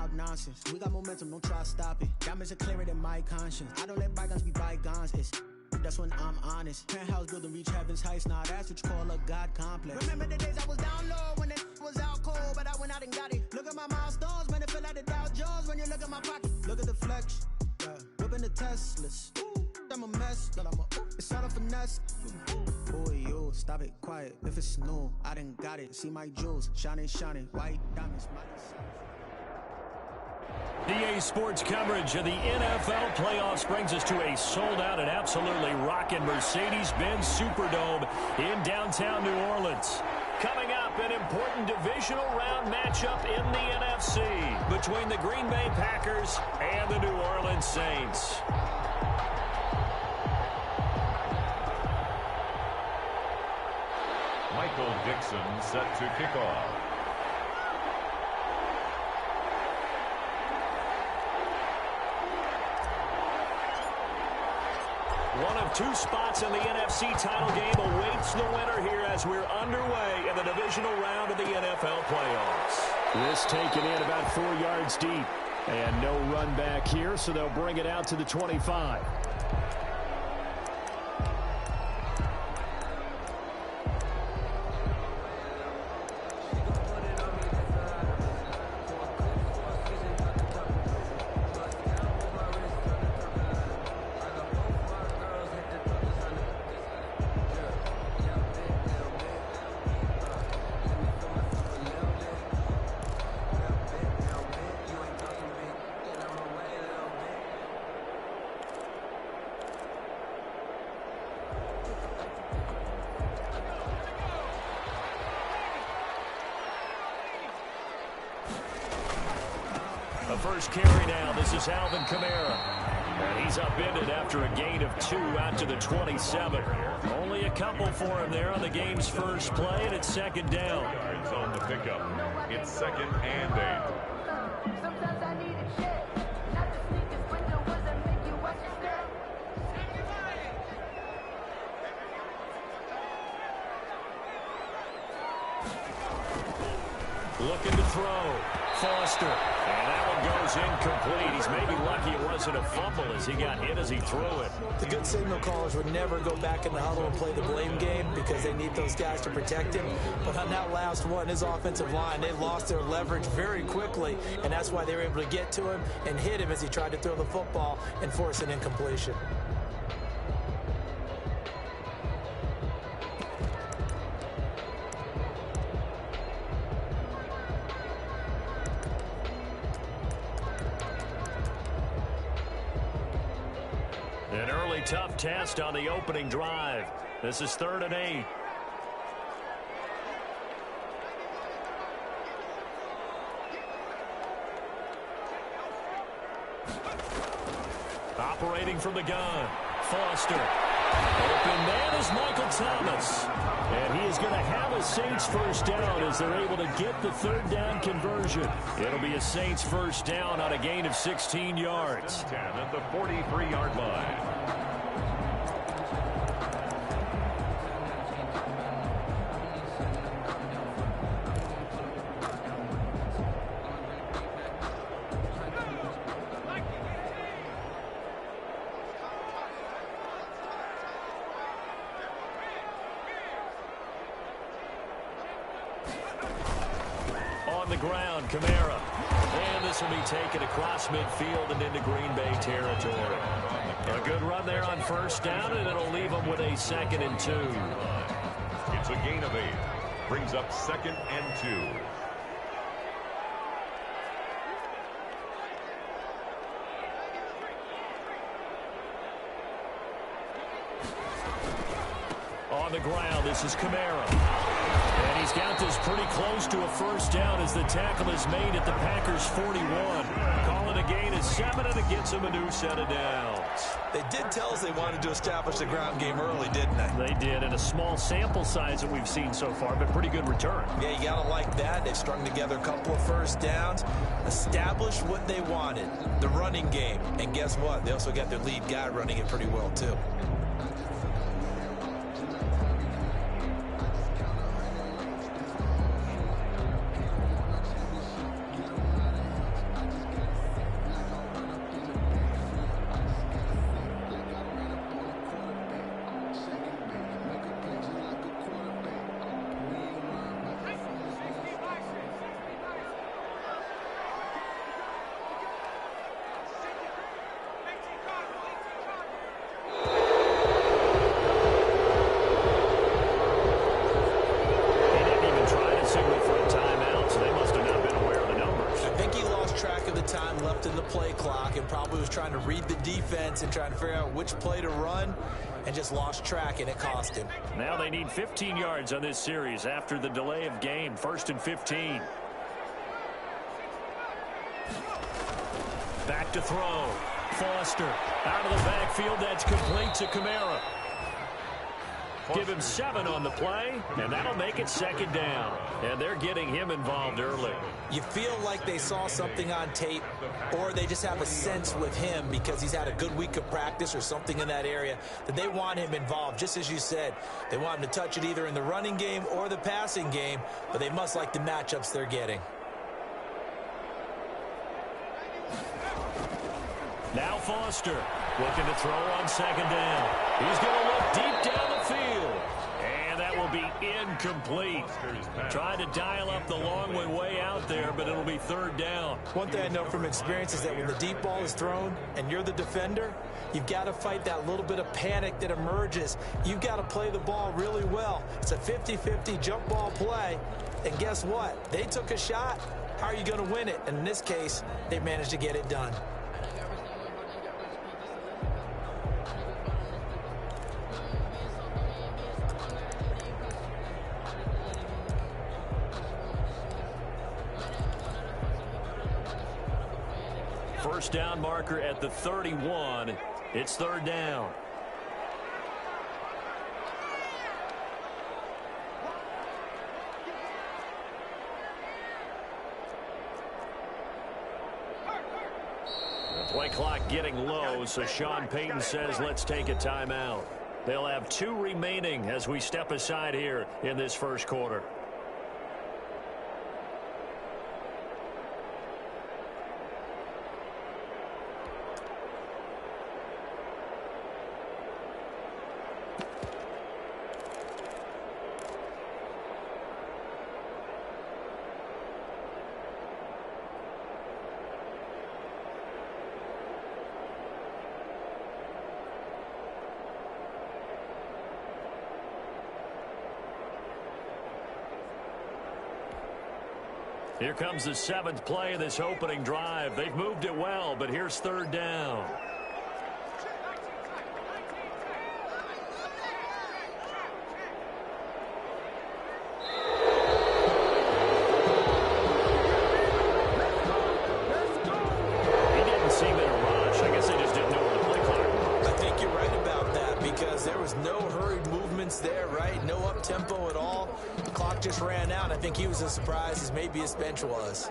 loud nonsense. We got momentum, don't try to stop it. Diamonds are clearer than my conscience. I don't let bygones be bygones. That's when I'm honest. Penthouse building, reach heaven's heights. Now that's what you call a God complex. Remember the days I was down low when it was out cold, but I went out and got it. Look at my milestones, man, it feel like the Dow Jones when you look at my pocket. Look at the flex, yeah. Whipping the Teslas. I'm a mess, but it's all a finesse. Boy, you stop it, quiet. If it's new, I done got it. See my jewels, shining, white diamonds, EA Sports coverage of the NFL playoffs brings us to a sold-out and absolutely rocking Mercedes-Benz Superdome in downtown New Orleans. Coming up, an important divisional round matchup in the NFC between the Green Bay Packers and the New Orleans Saints. Michael Dixon set to kick off. One of two spots in the NFC title game awaits the winner here as we're underway in the divisional round of the NFL playoffs. This taken in about 4 yards deep. And no run back here, so they'll bring it out to the 25. The first carry now. This is Alvin Kamara. And he's upended after a gain of 2 out to the 27. Only a couple for him there on the game's first play, and it's second down. Yards on the pickup. It's second and 8. Sometimes I need a check. Not the sneakers, but the ones that make you watch your step. Looking to throw. Foster. And that one goes incomplete. He's maybe lucky it wasn't a fumble as he got hit as he threw it. The good signal callers would never go back in the huddle and play the blame game because they need those guys to protect him. But on that last one, his offensive line, they lost their leverage very quickly, and that's why they were able to get to him and hit him as he tried to throw the football and force an incompletion. An early tough test on the opening drive. This is 3rd and 8. Operating from the gun. Foster. Open man is Michael Thomas. And he is going to have a Saints first down as they're able to get the 3rd down conversion. It'll be a Saints first down on a gain of 16 yards. 10 at the 43-yard line. On the ground, Kamara. And this will be taken across midfield and into Green Bay territory. A good run there on first down, and it'll leave them with a 2nd and 2. It's a gain of 8. Brings up 2nd and 2. On the ground, this is Kamara. And he's got this pretty close to a first down as the tackle is made at the Packers' 41. Calling a gain of 7, and it gets him a new set of downs. They did tell us they wanted to establish the ground game early, didn't they? They did, in a small sample size that we've seen so far, but pretty good return. Yeah, you got to like that. They've strung together a couple of first downs, established what they wanted, the running game. And guess what? They also got their lead guy running it pretty well, too. left in the play clock and probably was trying to read the defense and trying to figure out which play to run and just lost track, and it cost him. Now they need 15 yards on this series after the delay of game. 1st and 15. Back to throw. Foster out of the backfield. That's complete to Kamara. Give him 7 on the play, and that'll make it 2nd down. And they're getting him involved early. You feel like they saw something on tape, or they just have a sense with him because he's had a good week of practice or something in that area that they want him involved. Just as you said, they want him to touch it either in the running game or the passing game, but they must like the matchups they're getting. Now Foster looking to throw on 2nd down. He's going to look deep down the field. And that will be incomplete. Trying to dial up the long way out there, but it'll be 3rd down. One thing I know from experience is that when the deep ball is thrown and you're the defender, you've got to fight that little bit of panic that emerges. You've got to play the ball really well. It's a 50-50 jump ball play. And guess what? They took a shot. How are you going to win it? And in this case, they managed to get it done. First down marker at the 31. It's 3rd down. The play clock getting low, so Sean Payton says let's take a timeout. They'll have 2 remaining as we step aside here in this first quarter. Here comes the 7th play of this opening drive. They've moved it well, but here's 3rd down. He didn't seem in a rush. I guess they just didn't know where the play clock was. I think you're right about that because there was no hurried movements there, right? No up-tempo at all. The clock just ran out. I think he was as surprised as maybe his bench was.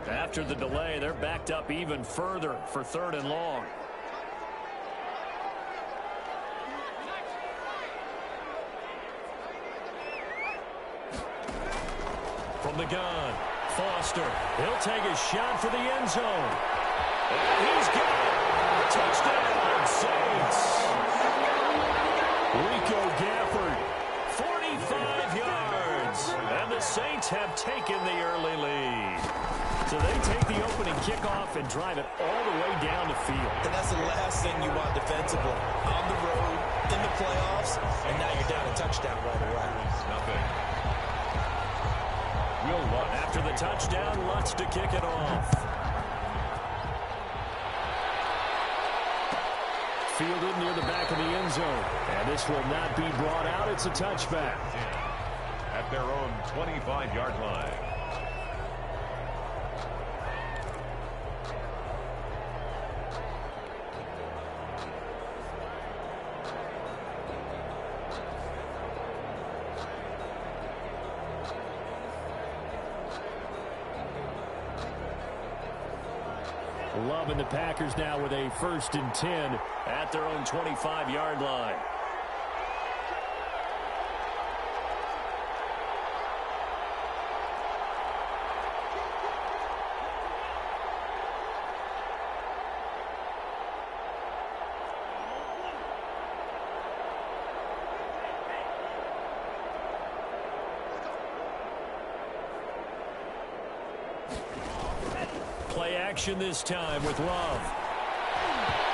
After the delay, they're backed up even further for 3rd and long. From the gun, Foster. He'll take a shot for the end zone. And he's got it. Touchdown, Saints. Rico Gafford, 45 yards. And the Saints have taken the early lead. So they take the opening kickoff and drive it all the way down the field. And that's the last thing you want defensively. On the road, in the playoffs, and now you're down a touchdown right away. Nothing. After the touchdown, Lutz to kick it off. Fielded near the back of the end zone. And this will not be brought out. It's a touchback. At their own 25-yard line. Love and the Packers now with a 1st and 10 at their own 25-yard line. Play action this time with Love.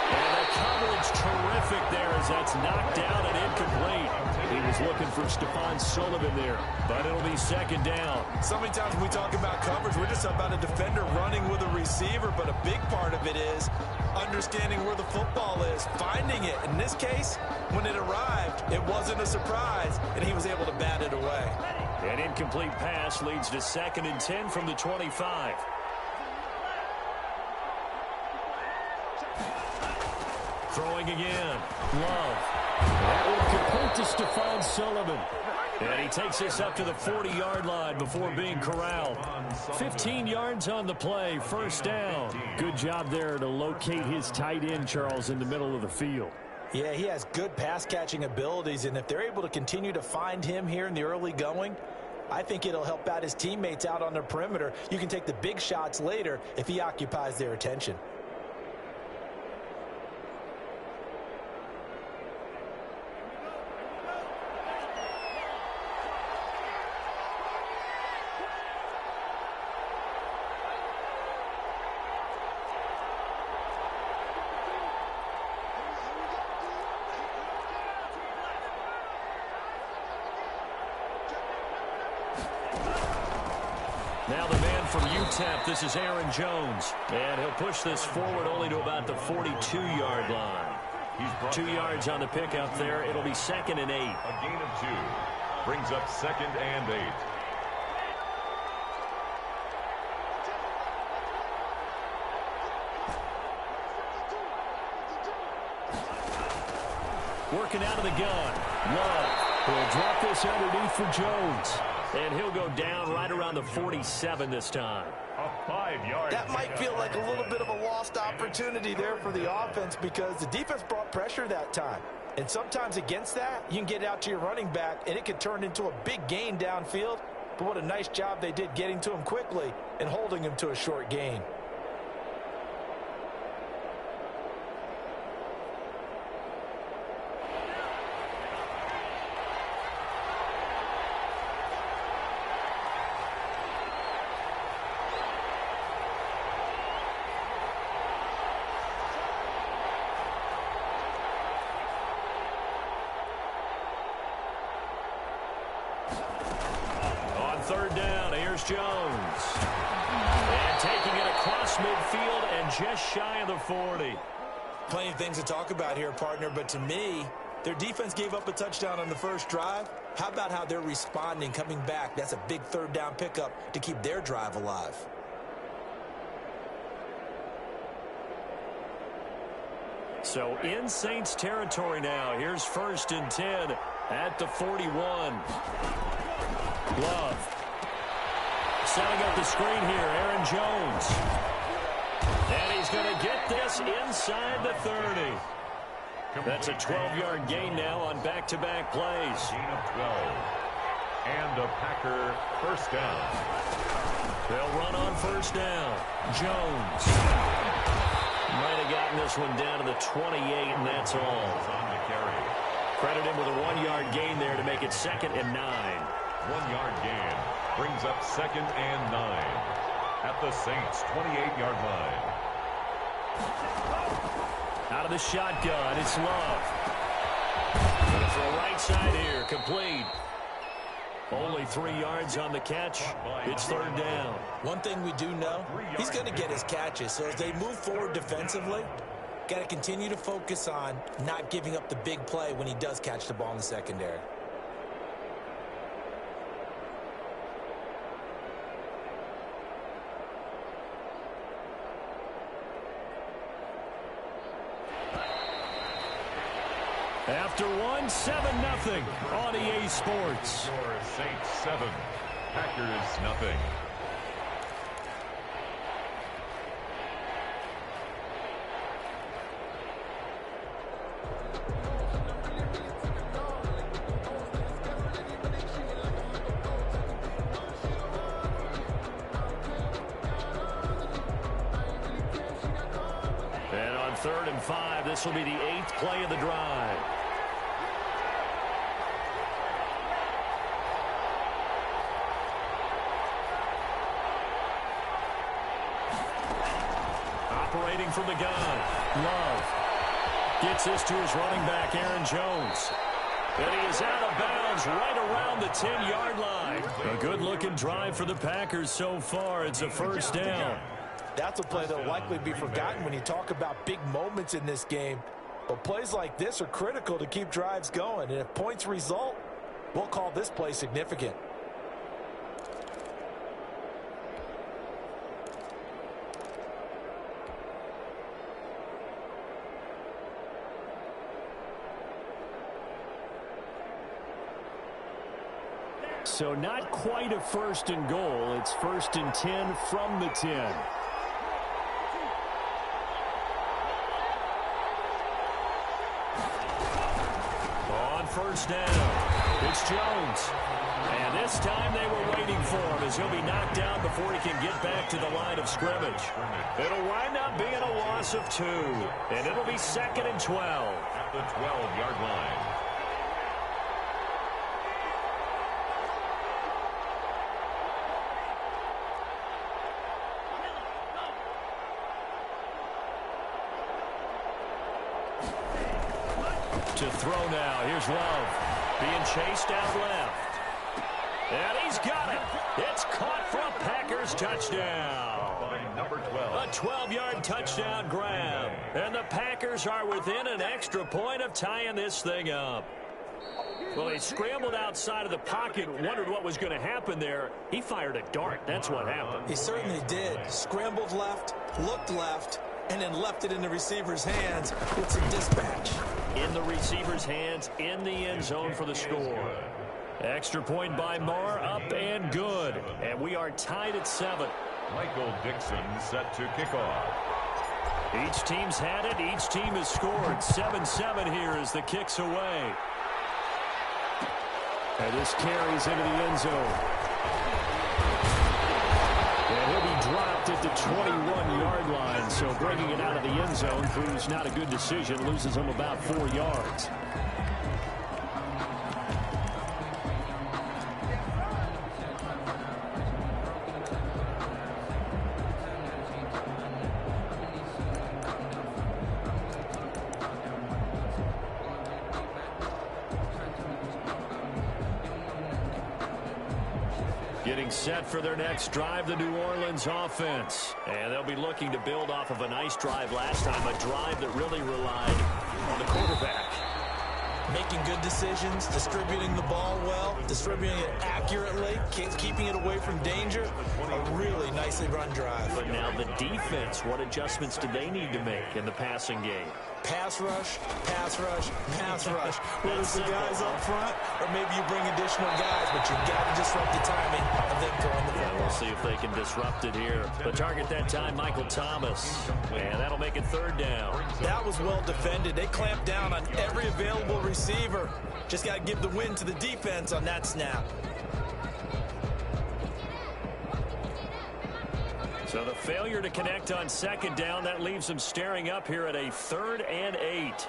And the coverage terrific there as that's knocked down and incomplete. He is looking for Stephon Sullivan there. But it'll be second down. So many times when we talk about coverage, we're just about a defender running with a receiver, but a big part of it is understanding where the football is, finding it. In this case, when it arrived, it wasn't a surprise, and he was able to bat it away. An incomplete pass leads to 2nd and 10 from the 25. Throwing again. Love. That one complete to Stephon Sullivan. And he takes this up to the 40-yard line before being corralled. 15 yards on the play, first down. Good job there to locate his tight end, Charles, in the middle of the field. Yeah, he has good pass-catching abilities, and if they're able to continue to find him here in the early going, I think it'll help out his teammates out on the perimeter. You can take the big shots later if he occupies their attention. Now the man from UTEP, this is Aaron Jones. And he'll push this forward only to about the 42-yard line. 2 yards on the pickup there. It'll be 2nd and 8. A gain of 2. Brings up 2nd and 8. Working out of the gun. Love will drop this underneath for Jones. And he'll go down right around the 47 this time. A 5-yard. That might feel like a little bit of a lost opportunity there for the offense because the defense brought pressure that time. And sometimes against that, you can get out to your running back, and it could turn into a big gain downfield. But what a nice job they did getting to him quickly and holding him to a short gain. Third down, here's Jones. And taking it across midfield and just shy of the 40. Plenty of things to talk about here, partner, but to me, their defense gave up a touchdown on the first drive. How about how they're responding, coming back? That's a big third down pickup to keep their drive alive. So in Saints territory now. Here's 1st and 10 at the 41. Love. Setting up the screen here, Aaron Jones. And he's going to get this inside the 30. That's a 12-yard gain now on back-to-back plays. Gain of 12. And a Packer first down. They'll run on first down. Jones. Might have gotten this one down to the 28, and that's all. On the carry. Credit him with a 1-yard gain there to make it 2nd and 9. 1-yard gain brings up 2nd and 9 at the Saints 28-yard line. Out of the shotgun, it's Love. Going for a right side here, complete. Only 3 yards on the catch. It's third down. One thing we do know, he's going to get his catches. So as they move forward defensively, got to continue to focus on not giving up the big play when he does catch the ball in the secondary. After one, 7-0 on EA Sports. Your Saints 7, Packers nothing. And on 3rd and 5, this will be the 8th play of the drive. Operating from the gun. Love gets this to his running back, Aaron Jones. And he is out of bounds right around the 10-yard line. A good-looking drive for the Packers so far. It's a first down. That's a play that will likely be forgotten when you talk about big moments in this game. But plays like this are critical to keep drives going. And if points result, we'll call this play significant. So not quite a first and goal. It's first and 10 from the 10. On first down, it's Jones. And this time they were waiting for him as he'll be knocked down before he can get back to the line of scrimmage. It'll wind up being a loss of 2. And it'll be second and 12. At the 12-yard line. To throw now. Here's Love. Being chased out left. And he's got it. It's caught for a Packers touchdown. By number 12. A 12-yard touchdown grab. And the Packers are within an extra point of tying this thing up. Well, he scrambled outside of the pocket, wondered what was going to happen there. He fired a dart. That's what happened. He certainly did. Scrambled left, looked left, and then left it in the receiver's hands with some dispatch. In the receiver's hands, in the end zone for the score. Extra point by Marr, up and good. And we are tied at 7. Michael Dixon set to kick off. Each team's had it. Each team has scored. 7-7 here as the kick's away. And this carries into the end zone. And he'll be dropped at the 21-yard line. So bringing it out of the end zone proves not a good decision. Loses him about 4 yards. Getting set for their next drive, the New Orleans offense. And they'll be looking to build off of a nice drive last time, a drive that really relied on the quarterback. Making good decisions, distributing the ball well, distributing it accurately, keeping it away from danger. A really nicely run drive. But now the defense, what adjustments do they need to make in the passing game? Pass rush, pass rush, pass rush. Whether it's the guys up front or maybe you bring additional guys, but you got to disrupt the timing of them throwing the football. We'll see if they can disrupt it here. The target that time, Michael Thomas. And that'll make it third down. That was well defended. They clamped down on every available receiver. Just got to give the win to the defense on that snap. So the failure to connect on second down, that leaves them staring up here at a 3rd and 8.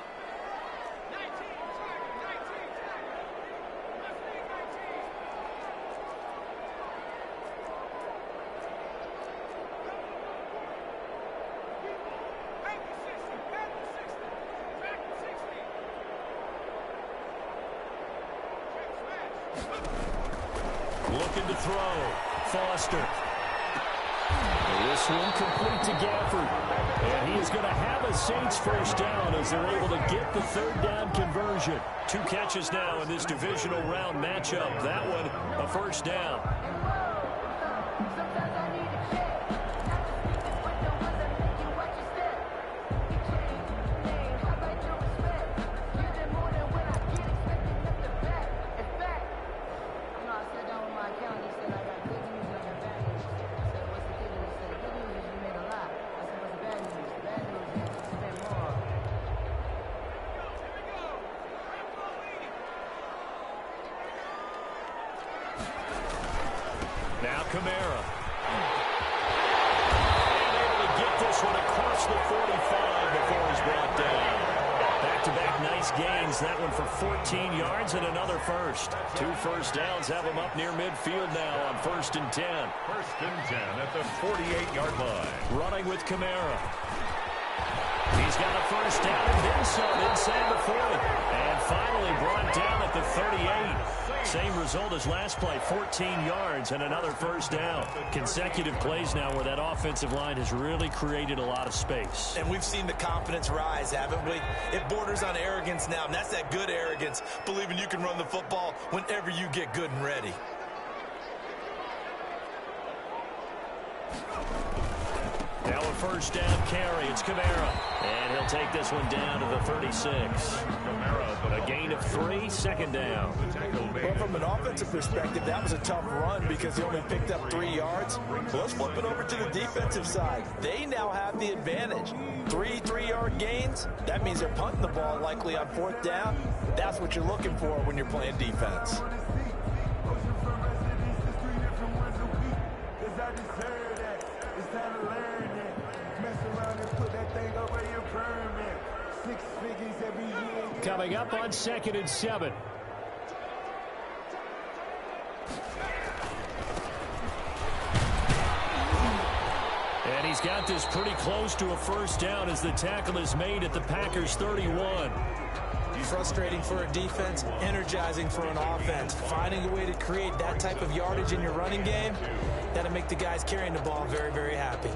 Looking to throw. Foster. This one complete to Gafford. And he is going to have a Saints first down as they're able to get the 3rd down conversion. 2 catches now in this divisional round matchup. That one, a first down. Sometimes I need a check. Not to speak this window, was I make you watch your step? You change your name, how about your respect? You did more than what I get, expecting nothing back. In fact, you know, I sat down with my accountant, he said I got good news and I got bad news. I said, what's the good news? He said, the good news is you made a lot. I said, what's the bad news? The bad news is you spent more. Now Kamara. And able to get this one across the 45 before he's brought down. Back-to-back nice gains. That one for 14 yards and another first. 2 first downs have him up near midfield now on 1st and 10. 1st and 10 at the 48-yard line. Running with Kamara. He's got a first down and then some inside the 40. And finally brought down at the 38. Same result as last play, 14 yards and another first down. Consecutive plays now where that offensive line has really created a lot of space. And we've seen the confidence rise, haven't we? It borders on arrogance now, and that's that good arrogance, believing you can run the football whenever you get good and ready. Now a first down carry. It's Kamara. And he'll take this one down to the 36. A gain of 3, second down. Well, from an offensive perspective, that was a tough run because he only picked up 3 yards. Well, let's flip it over to the defensive side. They now have the advantage. 3 3-yard gains. That means they're punting the ball likely on 4th down. That's what you're looking for when you're playing defense. Coming up on 2nd and 7. And he's got this pretty close to a first down as the tackle is made at the Packers' 31. Frustrating for a defense, energizing for an offense. Finding a way to create that type of yardage in your running game, that'll make the guys carrying the ball very, very happy.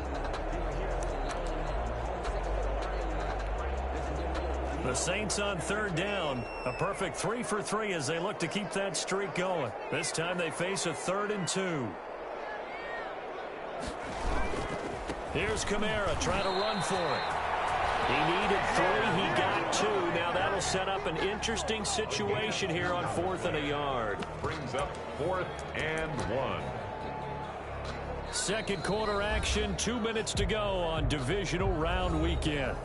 The Saints on 3rd down. A perfect 3 for 3 as they look to keep that streak going. This time they face a 3rd and 2. Here's Kamara trying to run for it. He needed 3. He got 2. Now that'll set up an interesting situation here on 4th and a yard. Brings up 4th and 1. Second quarter action. 2 minutes to go on divisional round weekend.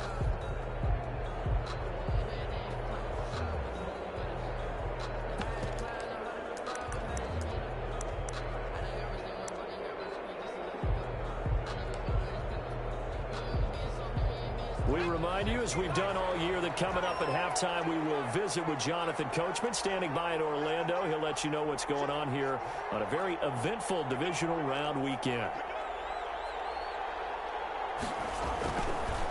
We remind you, as we've done all year, that coming up at halftime, we will visit with Jonathan Coachman, standing by in Orlando. He'll let you know what's going on here on a very eventful divisional round weekend.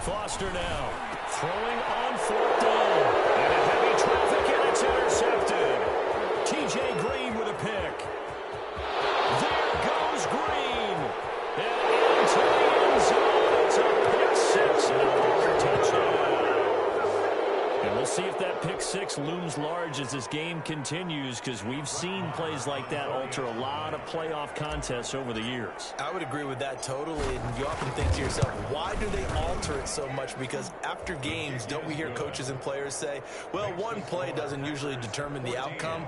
Foster now, throwing on 4th down. And a heavy traffic, and it's intercepted. T.J. Green with a pick. There goes Green. And into the end zone. It's a pick 6 and a touchdown. And we'll see if that pick 6 looms large as this game continues, because we've seen plays like that alter a lot of playoff contests over the years. I would agree with that totally. And you often think to yourself, why do they alter it so much? Because after games, don't we hear coaches and players say, well, one play doesn't usually determine the outcome?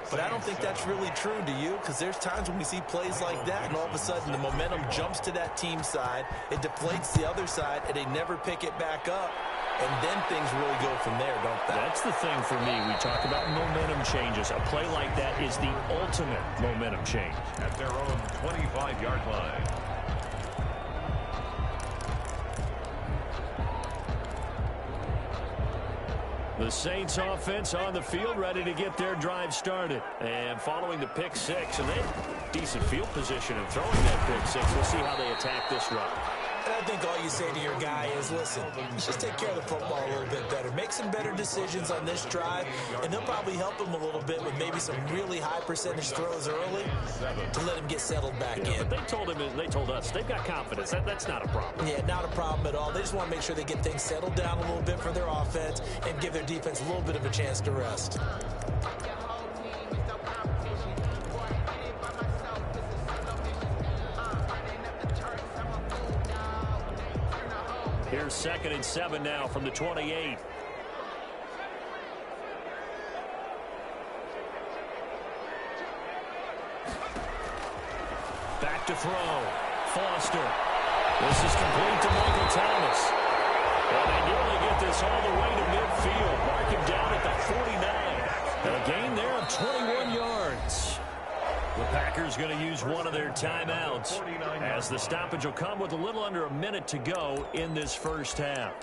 But I don't think that's really true, do you? Because there's times when we see plays like that, and all of a sudden the momentum jumps to that team side, it deflates the other side, and they never pick it back up. And then things really go from there, don't they? That's the thing for me. We talk about momentum changes. A play like that is the ultimate momentum change. At their own 25-yard line. The Saints offense on the field, ready to get their drive started. And following the pick 6, and they have decent field position and throwing that pick 6. We'll see how they attack this run. And I think all you say to your guy is, listen, just take care of the football a little bit better. Make some better decisions on this drive, and they'll probably help him a little bit with maybe some really high percentage throws early to let him get settled back in. But they told us they've got confidence. That's not a problem. Yeah, not a problem at all. They just want to make sure they get things settled down a little bit for their offense and give their defense a little bit of a chance to rest. Here's 2nd and 7 now from the 28. Back to throw. Foster. This is complete to Michael Thomas. And they nearly get this all the way to midfield. Mark him down at the 49. And a gain there of 21 yards. The Packers going to use one of their timeouts as the stoppage will come with a little under a minute to go in this first half.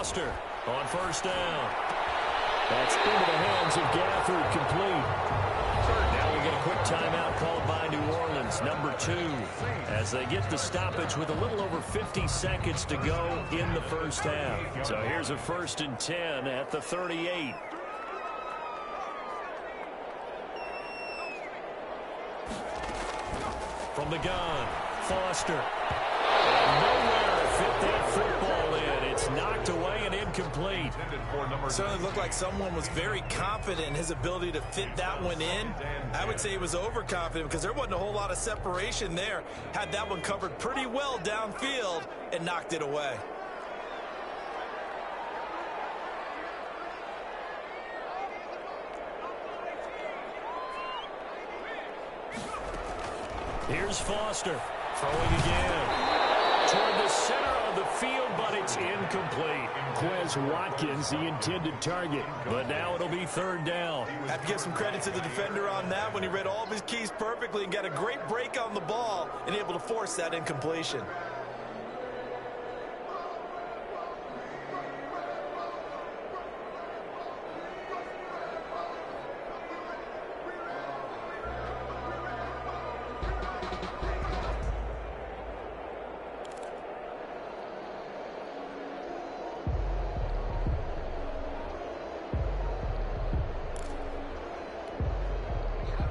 Foster on first down. That's into the hands of Gafford, complete. Now we'll get a quick timeout called by New Orleans, number 2, as they get the stoppage with a little over 50 seconds to go in the first half. So here's a 1st and 10 at the 38. From the gun, Foster. And nowhere to fit that football in. It's knocked away and incomplete. Certainly looked like someone was very confident in his ability to fit that one in. I would say he was overconfident because there wasn't a whole lot of separation there. Had that one covered pretty well downfield and knocked it away. Here's Foster throwing again. Toward the center of the field, but it's incomplete. Quez Watkins, the intended target. But now it'll be 3rd down. Have to give some credit to the defender on that when he read all of his keys perfectly and got a great break on the ball and able to force that incompletion.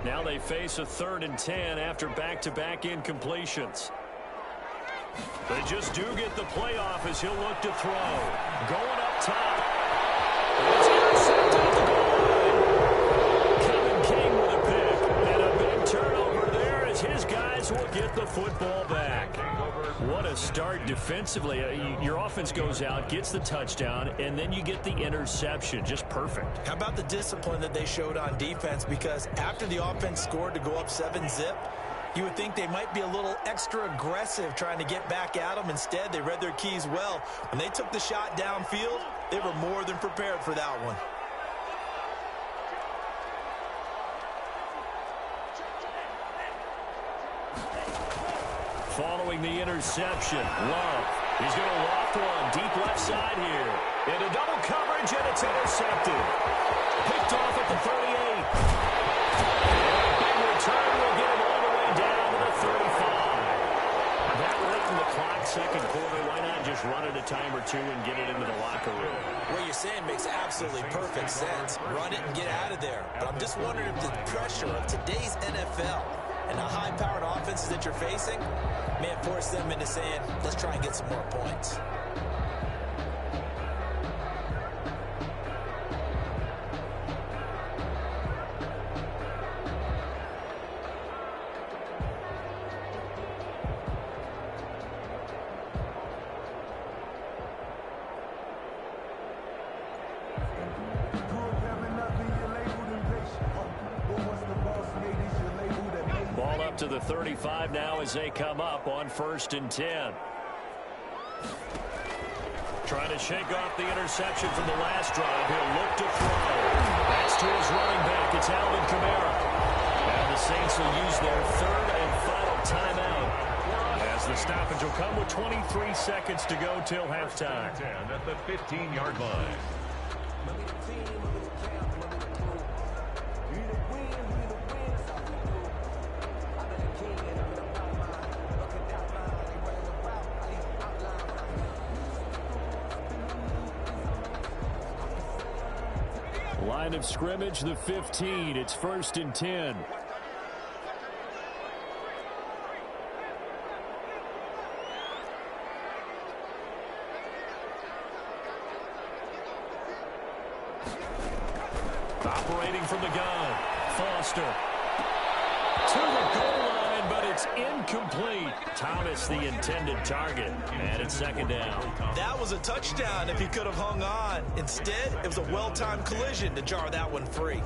Now they face a 3rd and 10 after back-to-back incompletions. They just do get the playoff as he'll look to throw. Going up top. It's intercepted at the goal line. Kevin King with a pick. And a big turnover there as his guys will get the football back. What a start defensively. Your offense goes out, gets the touchdown, and then you get the interception. Just perfect. How about the discipline that they showed on defense? Because after the offense scored to go up 7-zip, you would think they might be a little extra aggressive trying to get back at them. Instead, they read their keys well. When they took the shot downfield, they were more than prepared for that one. Following the interception, Love. He's going to loft one deep left side here. Into double coverage, and it's intercepted. Picked off at the 38. And a big return will get him all the way down to the 35. That late in the clock, second quarter, why not just run it a time or two and get it into the locker room? What you're saying makes absolutely perfect sense. Run it and get out of there. But I'm just wondering if the pressure of today's NFL and the high-powered offenses that you're facing may have forced them into saying, let's try and get some more points. To the 35 now as they come up on 1st and 10. Trying to shake off the interception from the last drive. He'll look to throw. That's to his running back. It's Alvin Kamara. And the Saints will use their 3rd and final timeout as the stoppage will come with 23 seconds to go till halftime. At the 15-yard line. Line of scrimmage, the 15. It's 1st and 10. Operating from the gun, Foster. To the goal line, but it's incomplete. Thomas, the intended target, and it's 2nd down. That was a touchdown if he could have hung on. Instead, it was a well-timed collision to jar that one free.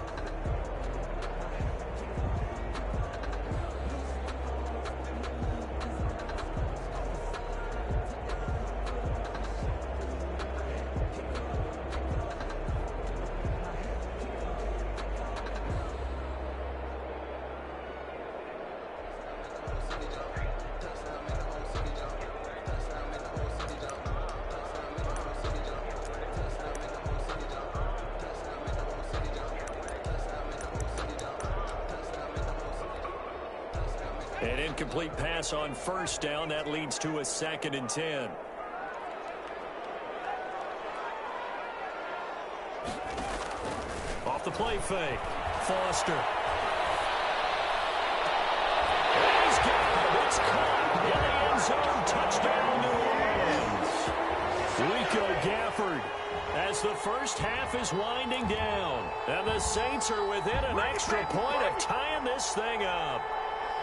An incomplete pass on first down. That leads to a 2nd and 10. Off the play fake. Foster. He's got it. It's caught in the end zone. Touchdown, New Orleans. Rico Gafford as the first half is winding down. And the Saints are within an extra point of tying this thing up.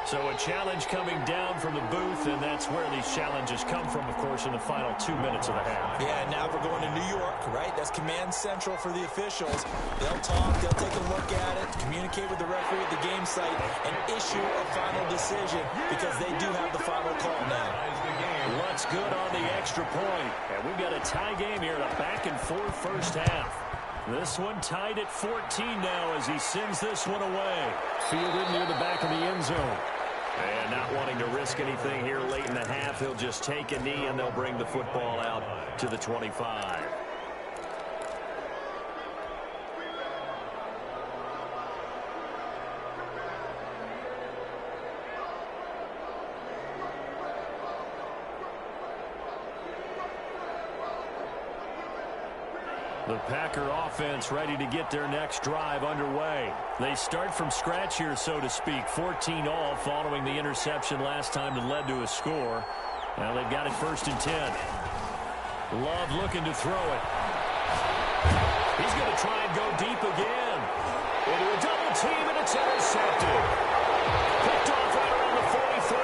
So a challenge coming down from the booth, and that's where these challenges come from, of course, in the final 2 minutes of the half. Yeah, now we're going to New York, right? That's command central for the officials. They'll talk, they'll take a look at it, communicate with the referee at the game site, and issue a final decision because they do have the final call now. What's good on the extra point? And we've got a tie game here, a back-and-forth first half. This one tied at 14 now as he sends this one away. Fielded near the back of the end zone. And not wanting to risk anything here late in the half, he'll just take a knee and they'll bring the football out to the 25. The Packer offense ready to get their next drive underway. They start from scratch here, so to speak. 14 all following the interception last time that led to a score. Now they've got it 1st and 10. Love looking to throw it. He's going to try and go deep again. Into a double team, and it's intercepted. Picked off right around the 43.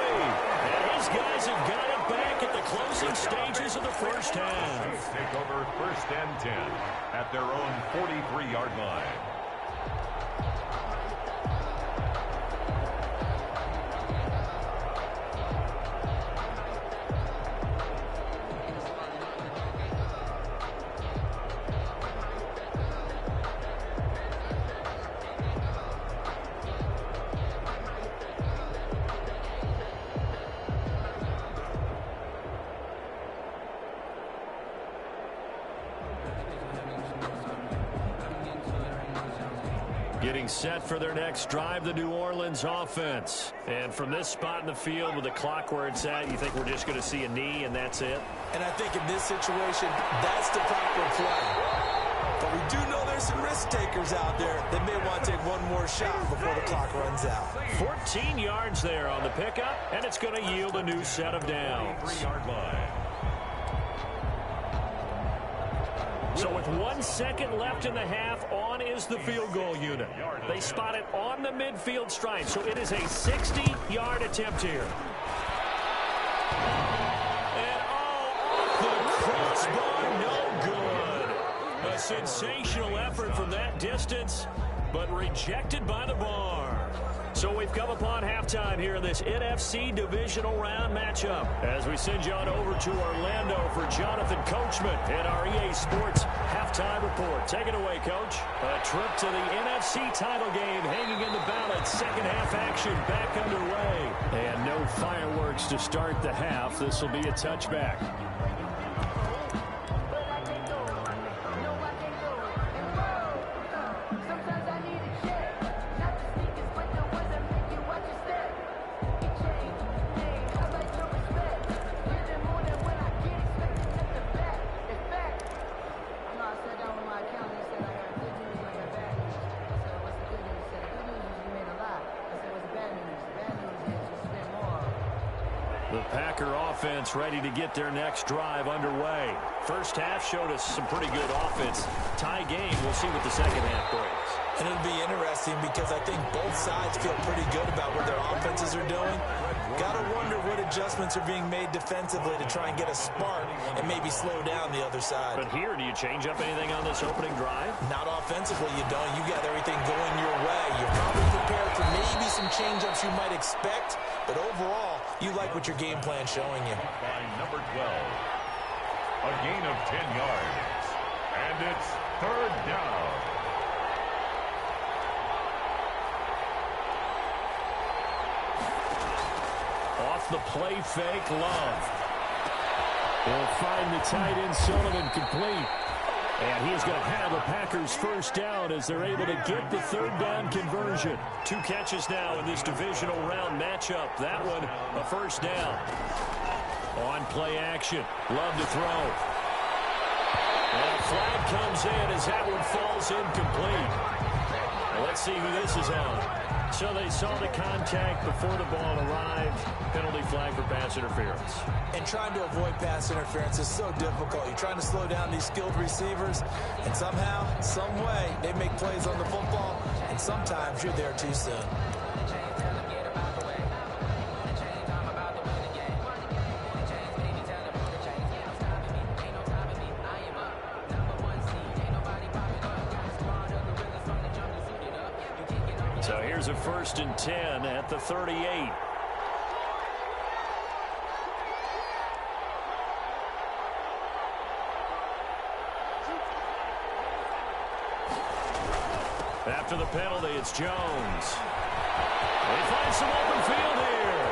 And his guys have got it back at the closing stages of the first half. Take over 1st and 10 at their own 43-yard line. Getting set for their next drive, the New Orleans offense. And from this spot in the field with the clock where it's at, you think we're just going to see a knee and that's it? And I think in this situation, that's the proper play. But we do know there's some risk takers out there that may want to take one more shot before the clock runs out. 14 yards there on the pickup, and it's going to yield a new set of downs. 3-yard line. So with 1 second left in the half, on is the field goal unit. They spot it on the midfield stripe, so it is a 60-yard attempt here. And off the crossbar, no good. A sensational effort from that distance, but rejected by the bar. So we've come upon halftime here in this NFC divisional round matchup as we send you on over to Orlando for Jonathan Coachman in our EA Sports halftime report. Take it away, Coach. A trip to the NFC title game hanging in the balance. Second half action back underway. And no fireworks to start the half. This will be a touchback. Offense ready to get their next drive underway. First half showed us some pretty good offense. Tie game, we'll see what the second half brings. And it'll be interesting because I think both sides feel pretty good about what their offenses are doing. Got to wonder what adjustments are being made defensively to try and get a spark and maybe slow down the other side. But here, do you change up anything on this opening drive? Not offensively, you don't. You got everything going your way. You're probably prepared for maybe some change-ups you might expect, but overall, you like what your game plan's showing you. By number 12, a gain of 10 yards, and it's 3rd down. Off the play fake, Love. They'll find the tight end, Sullivan, complete. And he is going to have a Packers first down as they're able to get the third down conversion. 2 catches now in this divisional round matchup. That one, a first down. On play action. Love to throw. And a flag comes in as that one falls incomplete. Well, let's see who this is on. So they saw the contact before the ball arrived. Penalty flag for pass interference. And trying to avoid pass interference is so difficult. You're trying to slow down these skilled receivers, and somehow, some way, they make plays on the football, and sometimes you're there too soon. So here's a 1st and 10 at the 38. After the penalty, it's Jones. They find some open field here.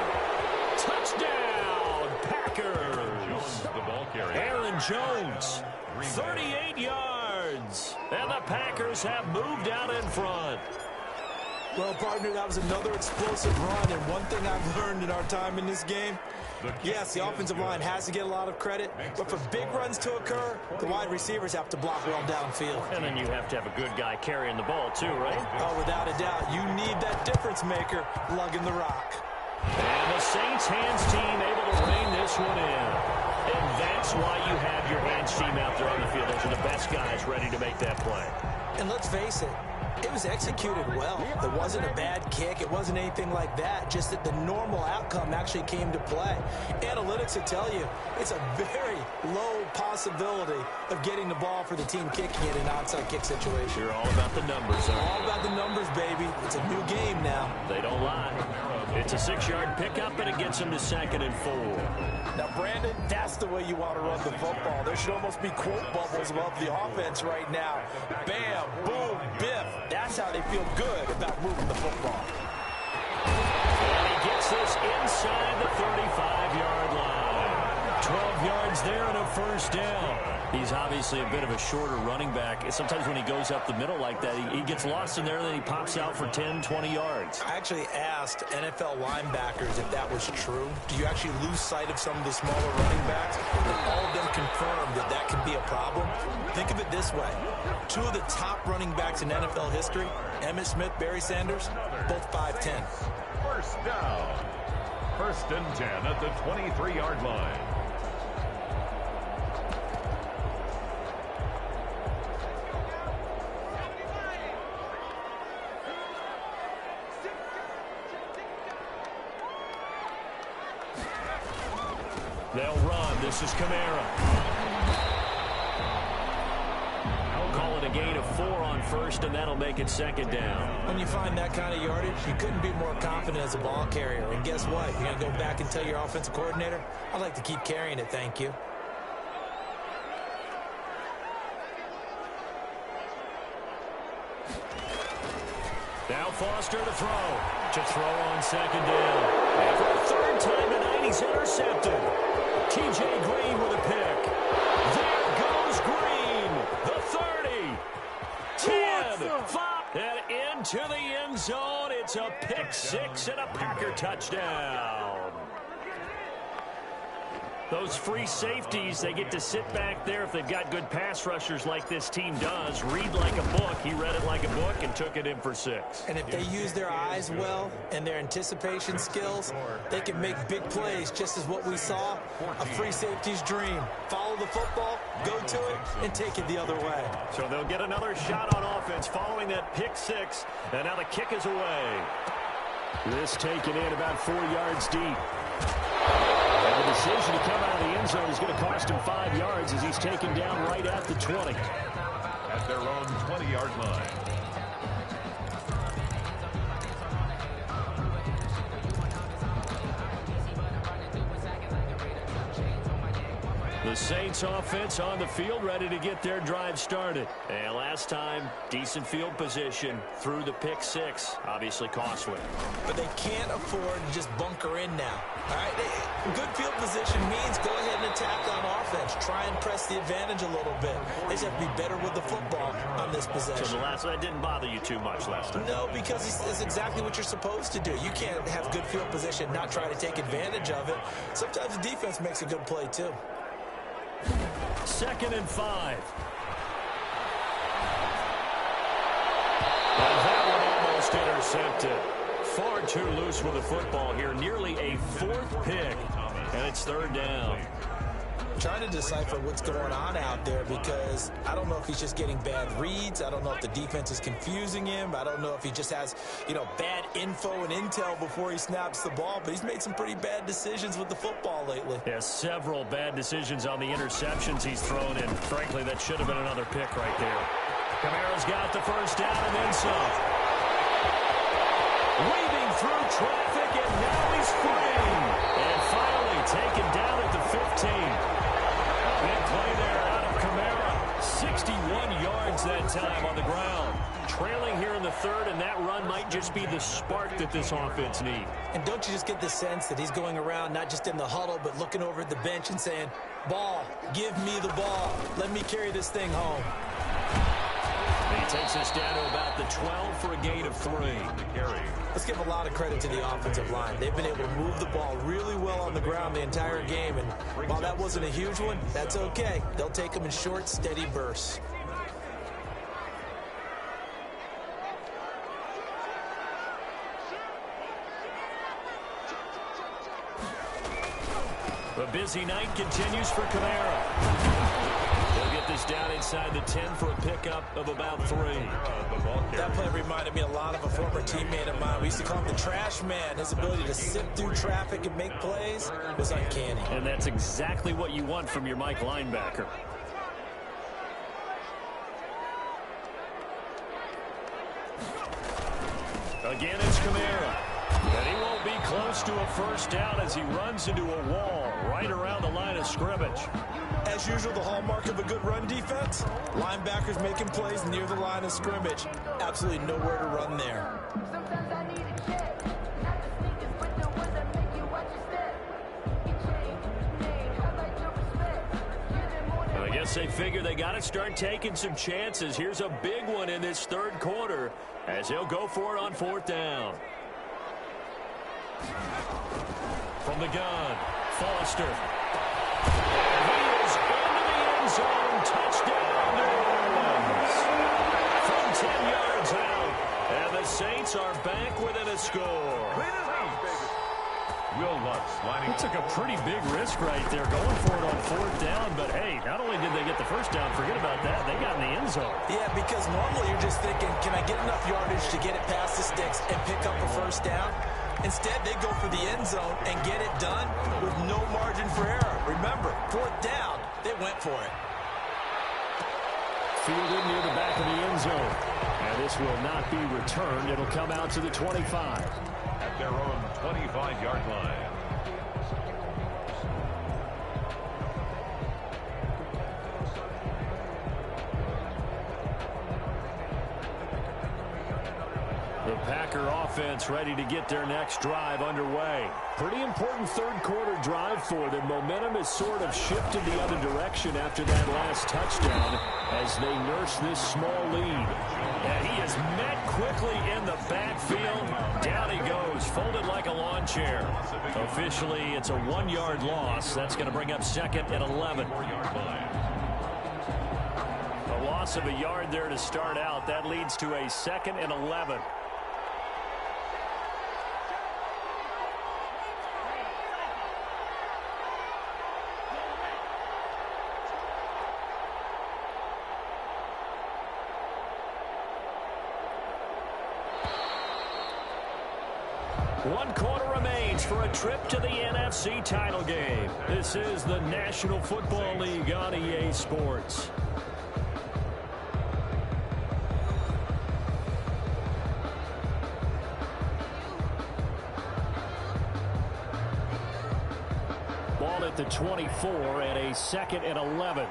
Touchdown, Packers. Jones, the ball carrier. Aaron Jones, 38 yards. And the Packers have moved out in front. Well, partner, that was another explosive run, and one thing I've learned in our time in this game, yes, the offensive line has to get a lot of credit, but for big runs to occur, the wide receivers have to block well downfield. And then you have to have a good guy carrying the ball, too, right? Oh, without a doubt, you need that difference maker lugging the rock. And the Saints hands team able to rein this one in. And that's why you have your hands team out there on the field. Those are the best guys ready to make that play. And let's face it, it was executed well. It wasn't a bad kick. It wasn't anything like that. Just that the normal outcome actually came to play. Analytics will tell you it's a very low possibility of getting the ball for the team kicking it in an onside kick situation. You're all about the numbers, huh? All about the numbers, baby. It's a new game now. They don't lie. It's a 6-yard pickup, and it gets them to 2nd and 4. Now, Brandon, that's the way you want to run the football. There should almost be quote bubbles above the offense right now. Bam, boom, biff. That's how they feel good about moving the football. And he gets this inside the 35-yard line. 12 yards there and a first down. He's obviously a bit of a shorter running back. Sometimes when he goes up the middle like that, he gets lost in there, and then he pops out for 10, 20 yards. I actually asked NFL linebackers if that was true. Do you actually lose sight of some of the smaller running backs? And all of them confirmed that that can be a problem. Think of it this way. 2 of the top running backs in NFL history, Emmitt Smith, Barry Sanders, both 5'10". First down. 1st and 10 at the 23-yard line. They'll run. This is Kamara. I'll call it a gain of 4 on 1st, and that'll make it 2nd down. When you find that kind of yardage, you couldn't be more confident as a ball carrier. And guess what? You're going to go back and tell your offensive coordinator, I'd like to keep carrying it, thank you. Now Foster to throw. To throw on 2nd down. And for the 3rd time tonight, he's intercepted. T.J. Green with a pick. There goes Green. The 30. 10. 5. And into the end zone. It's a pick 6 and a Packer touchdown. Those free safeties, they get to sit back there if they've got good pass rushers like this team does. Read like a book. He read it like a book and took it in for 6. And if they use their eyes well and their anticipation skills, they can make big plays, just as what we saw, a free safety's dream. Follow the football, go to it, and take it the other way. So they'll get another shot on offense following that pick 6, and now the kick is away. This taken in about 4 yards deep. And the decision to come out of the end zone is going to cost him 5 yards as he's taken down right at the 20. At their own 20-yard line. The Saints offense on the field, ready to get their drive started. And last time, decent field position through the pick six. Obviously costly. But they can't afford to just bunker in now. All right, good field position means go ahead and attack on offense. Try and press the advantage a little bit. They just have to be better with the football on this possession. So that didn't bother you too much last time? No, because it's exactly what you're supposed to do. You can't have good field position, not try to take advantage of it. Sometimes the defense makes a good play, too. 2nd and 5. And that one almost intercepted. Far too loose with the football here. Nearly a 4th pick. And it's 3rd down. Trying to decipher what's going on out there because I don't know if he's just getting bad reads. I don't know if the defense is confusing him. I don't know if he just has, bad info and intel before he snaps the ball. But he's made some pretty bad decisions with the football lately. Yeah, several bad decisions on the interceptions he's thrown in. Frankly, that should have been another pick right there. Kamara's got the first down and then some. Weaving through traffic, and now he's free. And finally taken down at the 15. Big play there out of Kamara. 61 yards that time on the ground. Trailing here in the 3rd, and that run might just be the spark that this offense needs. And don't you just get the sense that he's going around not just in the huddle, but looking over at the bench and saying, ball, give me the ball. Let me carry this thing home. And he takes us down to about the 12 for a gain of 3. Let's give a lot of credit to the offensive line. They've been able to move the ball really well on the ground the entire game. And while that wasn't a huge one, that's okay. They'll take them in short, steady bursts. The busy night continues for Kamara. He'll get this down inside the 10 for a pickup of about 3. That play reminded me a lot of a former teammate of mine. We used to call him the trash man. His ability to sift through traffic and make plays was uncanny. And that's exactly what you want from your Mike linebacker. Again, it's Kamara. And he won't be close to a first down as he runs into a wall right around the line of scrimmage. As usual, the hallmark of a good run defense, linebackers making plays near the line of scrimmage. Absolutely nowhere to run there. Sometimes I need a check. Not the sneakers, but the ones that make you watch your step. You change names, I like your respect. You're the more than I guess they figure they got to start taking some chances. Here's a big one in this 3rd quarter as he'll go for it on 4th down. From the gun, Foster. And he is into the end zone. Touchdown, New Orleans. From 10 yards out. And the Saints are back within a score. Will Lutz lining. He took a pretty big risk right there going for it on 4th down. But, hey, not only did they get the first down, forget about that, they got in the end zone. Yeah, because normally you're just thinking, can I get enough yardage to get it past the sticks and pick up a first down? Instead, they go for the end zone and get it done with no margin for error. Remember, 4th down, they went for it. Fielded near the back of the end zone. And this will not be returned. It'll come out to the 25. At their own 25-yard line. The Packer offense ready to get their next drive underway. Pretty important 3rd quarter drive for them. Momentum has sort of shifted the other direction after that last touchdown as they nurse this small lead. And he is met quickly in the backfield. Down he goes, folded like a lawn chair. Officially, it's a 1-yard loss. That's going to bring up 2nd and 11. A loss of a yard there to start out. That leads to a 2nd and 11. One quarter remains for a trip to the NFC title game. This is the National Football League on EA Sports. Ball ball at the 24 and a 2nd and 11.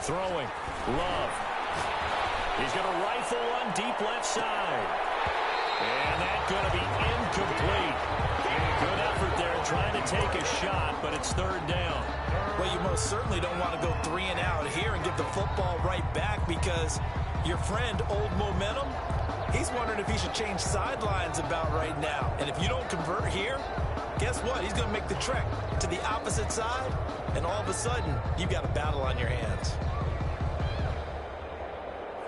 Throwing. Love. He's going to rifle one deep left side. And that's going to be incomplete. Good effort there trying to take a shot, but it's 3rd down. Well, you most certainly don't want to go 3 and out here and give the football right back because your friend, Old Momentum, he's wondering if he should change sidelines about right now. And if you don't convert here, guess what? He's going to make the trek to the opposite side, and all of a sudden, you've got a battle on your hands.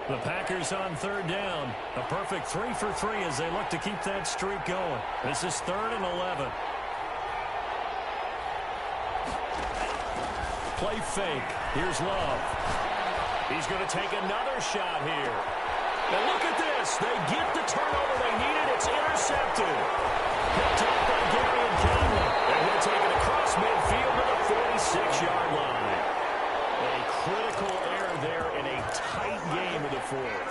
The Packers on 3rd down. A perfect 3 for 3 as they look to keep that streak going. This is 3rd and 11. Play fake. Here's Love. He's going to take another shot here. And look at this. They get the turnover they needed. It's intercepted. Picked off by Gary and Conley. And he'll take it across midfield to the 46-yard line. A critical error there in a tight game of the 4th.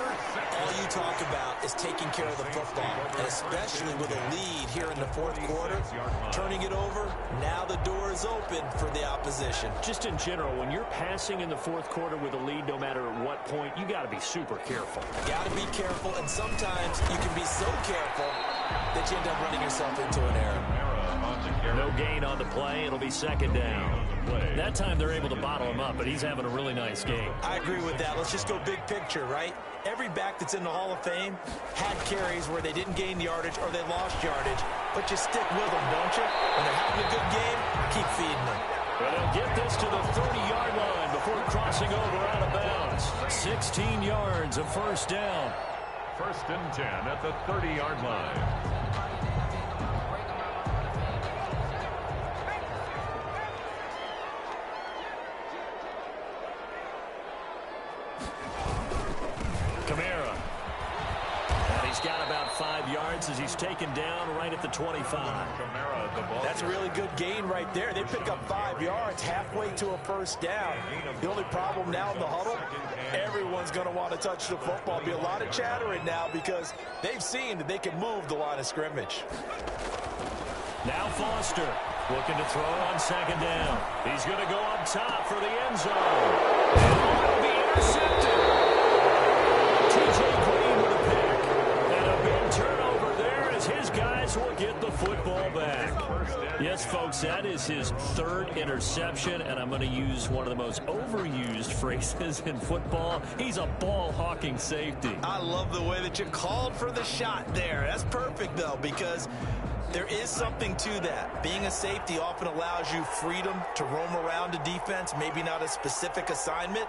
All you talk about is taking care of the football, and especially with a lead here in the 4th quarter, turning it over, now the door is open for the opposition. Just in general, when you're passing in the 4th quarter with a lead, no matter at what point, you got to be super careful. Got to be careful, and sometimes you can be so careful that you end up running yourself into an error. No gain on the play. It'll be 2nd down. That time they're able to bottle him up, but he's having a really nice game. I agree with that. Let's just go big picture, right? Every back that's in the Hall of Fame had carries where they didn't gain yardage or they lost yardage, but you stick with them, don't you? When they're having a good game, keep feeding them. But they'll get this to the 30-yard line before crossing over out of bounds. 16 yards of 1st down. 1st and 10 at the 30-yard line. Got about 5 yards as he's taken down right at the 25. That's a really good gain right there. They pick up 5 yards halfway to a 1st down. The only problem now in the huddle, everyone's going to want to touch the football. Be a lot of chattering now because they've seen that they can move the line of scrimmage. Now Foster looking to throw on 2nd down. He's going to go up top for the end zone. And will be intercepted. TJ Green with a pick. Turnover there as his guys will get the football back. Yes, folks, that is his 3rd interception, and I'm going to use one of the most overused phrases in football. He's a ball-hawking safety. I love the way that you called for the shot there. That's perfect, though, because there is something to that. Being a safety often allows you freedom to roam around a defense, maybe not a specific assignment.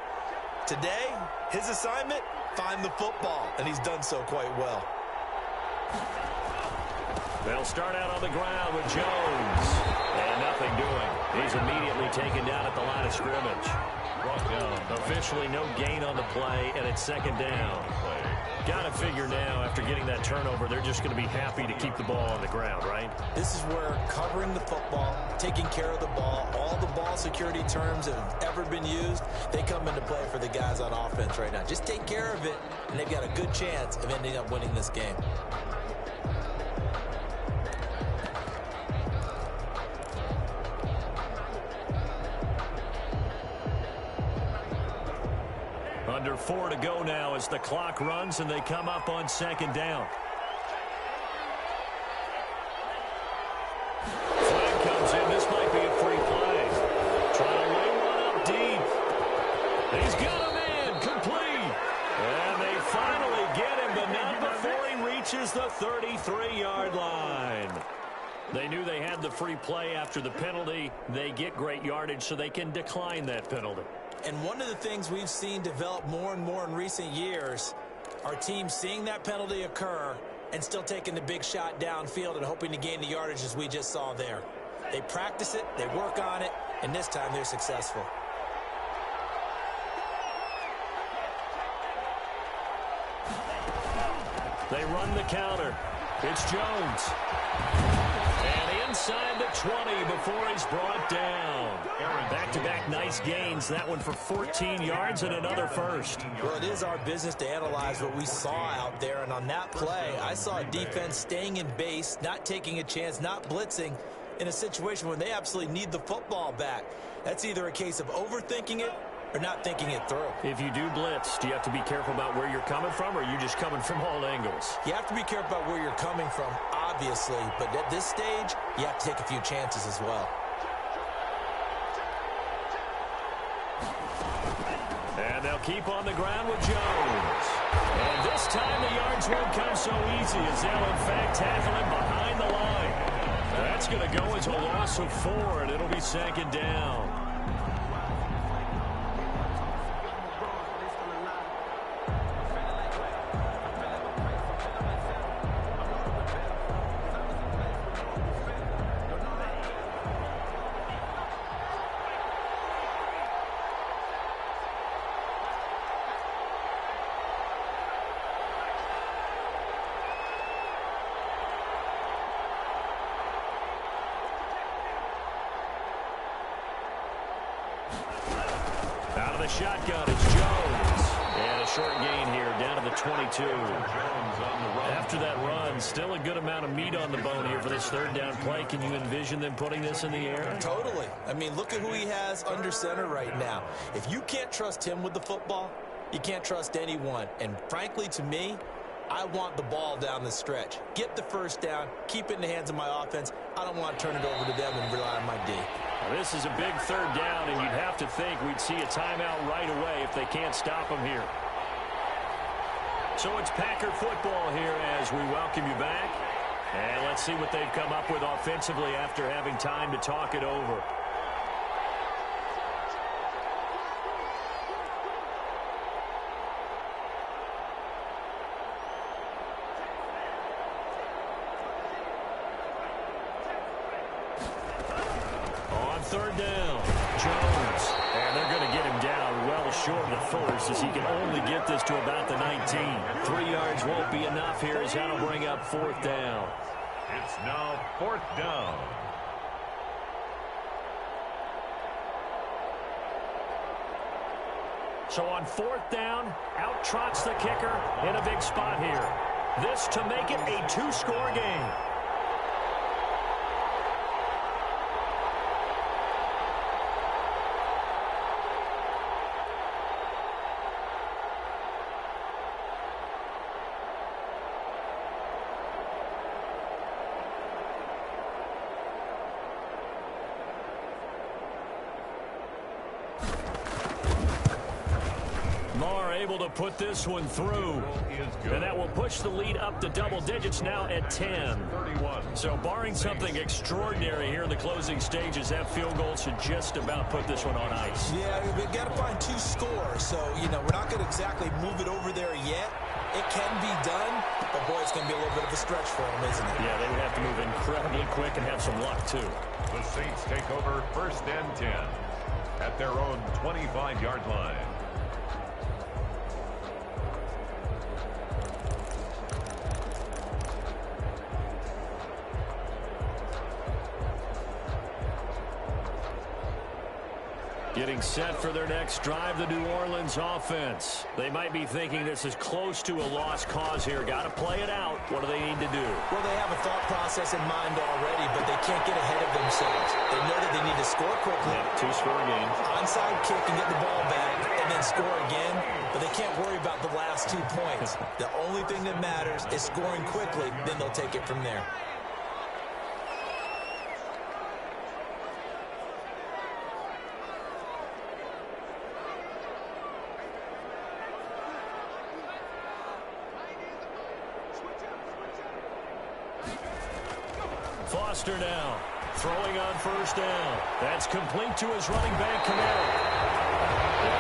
Today, his assignment, find the football, and he's done so quite well. They'll start out on the ground with Jones. And nothing doing. He's immediately taken down at the line of scrimmage. Brought down. Officially no gain on the play, and it's 2nd down. Got to figure now, after getting that turnover, they're just going to be happy to keep the ball on the ground, right? This is where covering the football, taking care of the ball, all the ball security terms that have ever been used, they come into play for the guys on offense right now. Just take care of it, and they've got a good chance of ending up winning this game. Under 4 to go now as the clock runs and they come up on 2nd down. Flag comes in. This might be a free play. Trying to lay one up deep. He's got a man complete. And they finally get him, but not before he reaches the 33-yard line. They knew they had the free play after the penalty. They get great yardage so they can decline that penalty. And one of the things we've seen develop more and more in recent years are teams seeing that penalty occur and still taking the big shot downfield and hoping to gain the yardage as we just saw there. They practice it, they work on it, and this time they're successful. They run the counter. It's Jones. And inside the 20 before he's brought down. Back-to-back nice gains. That one for 14 yards and another first. Well, it is our business to analyze what we saw out there, and on that play, I saw a defense staying in base, not taking a chance, not blitzing in a situation where they absolutely need the football back. That's either a case of overthinking it or not thinking it through. If you do blitz, do you have to be careful about where you're coming from, or are you just coming from all angles? You have to be careful about where you're coming from, obviously, but at this stage, you have to take a few chances as well. And they'll keep on the ground with Jones. And this time the yards won't come so easy as they'll, in fact, tackle him behind the line. That's going to go as a loss of 4, and it'll be second down. Out of the shotgun, it's Jones. And a short gain here, down to the 22. After that run, still a good amount of meat on the bone here for this third down play. Can you envision them putting this in the air? Totally. I mean, look at who he has under center right now. If you can't trust him with the football, you can't trust anyone. And frankly, to me, I want the ball down the stretch. Get the first down, keep it in the hands of my offense. I don't want to turn it over to them and rely on my D. Now, this is a big third down, and you'd have to think we'd see a timeout right away if they can't stop them here. So it's Packer football here as we welcome you back. And let's see what they've come up with offensively after having time to talk it over. Third down, Jones, and they're going to get him down well short of the first as he can only get this to about the 19. 3 yards won't be enough here as that'll bring up fourth down. It's now fourth down. So on fourth down, out trots the kicker in a big spot here. This to make it a 2-score game. Able to put this one through, and that will push the lead up to double digits now at 10. So barring something extraordinary here in the closing stages, that field goal should just about put this one on ice. Yeah, we've got to find 2 scores, so, we're not going to exactly move it over there yet. It can be done, but, boy, it's going to be a little bit of a stretch for them, isn't it? Yeah, they would have to move incredibly quick and have some luck, too. The Saints take over first and 10 at their own 25-yard line. Getting set for their next drive, the New Orleans offense. They might be thinking this is close to a lost cause here. Got to play it out. What do they need to do? Well, they have a thought process in mind already, but they can't get ahead of themselves. They know that they need to score quickly. Yeah, 2-score game. Onside kick and get the ball back and then score again, but they can't worry about the last 2 points. The only thing that matters is scoring quickly, then they'll take it from there. Foster now, throwing on first down. That's complete to his running back, Kamara.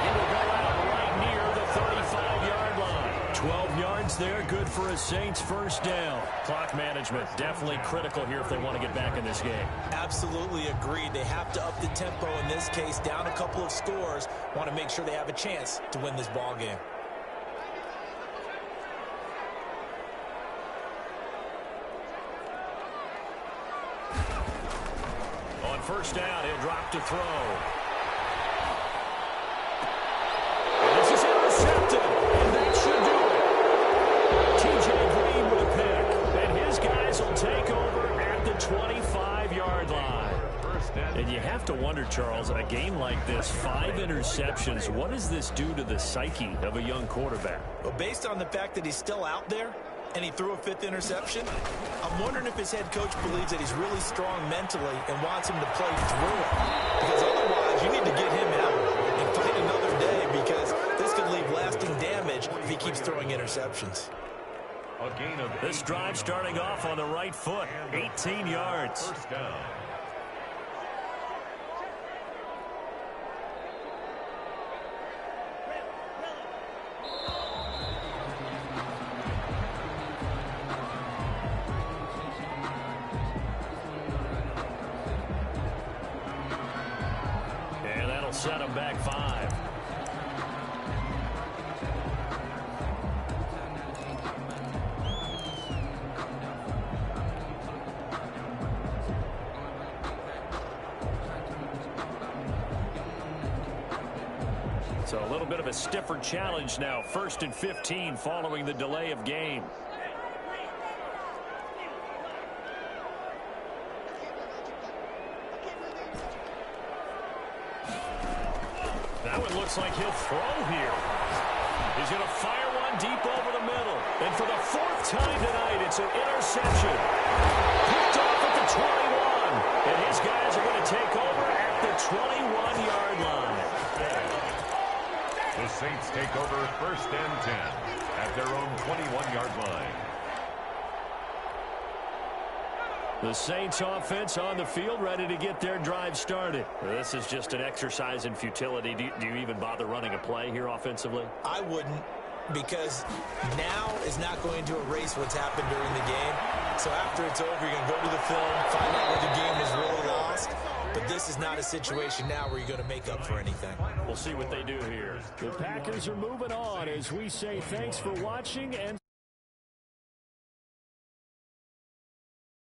He will go out right near the 35-yard line. 12 yards there, good for a Saints first down. Clock management, definitely critical here if they want to get back in this game. Absolutely agreed. They have to up the tempo in this case, down a couple of scores. Want to make sure they have a chance to win this ball game. first down. He'll drop to throw. And this is intercepted. And that should do it. T.J. Green with a pick. And his guys will take over at the 25-yard line. And you have to wonder, Charles, a game like this, 5 interceptions, what does this do to the psyche of a young quarterback? Well, based on the fact that he's still out there and he threw a 5th interception, I'm wondering if his head coach believes that he's really strong mentally and wants him to play through it. Because otherwise, you need to get him out and fight another day, because this could leave lasting damage if he keeps throwing interceptions. This drive starting off on the right foot, 18 yards. First down. Set him back 5. So a little bit of a stiffer challenge now. 1st and 15 following the delay of game. Looks like he'll throw here. He's going to fire one deep over the middle. And for the 4th time tonight, it's an interception. Picked off at the 21. And his guys are going to take over at the 21-yard line. The Saints take over 1st and 10 at their own 21-yard line. The Saints offense on the field, ready to get their drive started. This is just an exercise in futility. Do you even bother running a play here offensively? I wouldn't, because now is not going to erase what's happened during the game. So after it's over, you're going to go to the film, find out where the game was really lost. But this is not a situation now where you're going to make up for anything. We'll see what they do here. The Packers are moving on as we say thanks for watching and